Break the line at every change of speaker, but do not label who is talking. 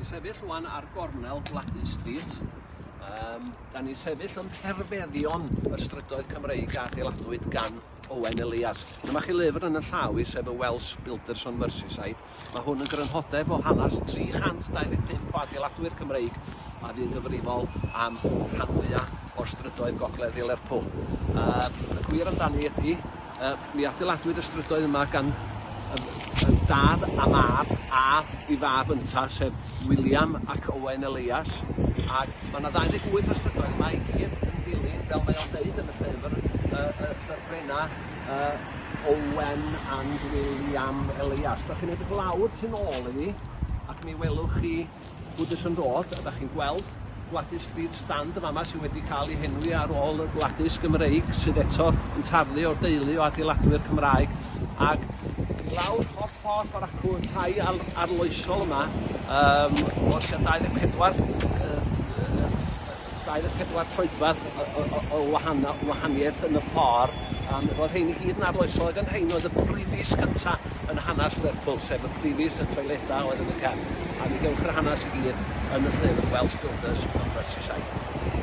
ni sefyll rwan ar gornel Gwladu Street. Da ni'n sefyll yn perfeddion y strydoedd Cymreig a adeiladwyd gan Owen Elias. Dyma chi lyfr yn y llaw sef y Welsh Builders on Merseyside. Mae hwn yn grynhodeb o hanes 325 o adeiladwyr Cymreig a fy'n gyfrifol am rhan fwyaf o'r strydoedd Gogledd i Lerpwl. Y gwir amdani ydy, mi adeiladwyd y strydoedd yma gan dad a mab a ei fab ynta sef William ac Owen Elias, ac mae yna 28 o strydoedd yma i gyd yn dilyn, fel mae o'n deud yn y llyfr, llythrena Owen and William Elias. Da chi'n edrych lawr tu nôl i ni, ac mi welwch chi Goodison Road, a da chi'n gweld Gwladu Street stand yma sydd wedi cael ei henwi ar ôl y gwladys Gymreig sydd eto yn tarddu o'r deulu o adeiladwyr Cymraeg, ac lawr holl ffordd o'r acw y tai arloesol yma o'r 24 troedfadd o wahaniaeth yn y ffordd, roedd rhein i gyd yn arloesol, ac yn rhein oedd y brifis gyntaf yn hanes Lerpwl, sef y brifis y toiledau oedd yn y cefn, a mi gewch yr hanes i gyd yn y llyfr Welsh Builders on Merseyside.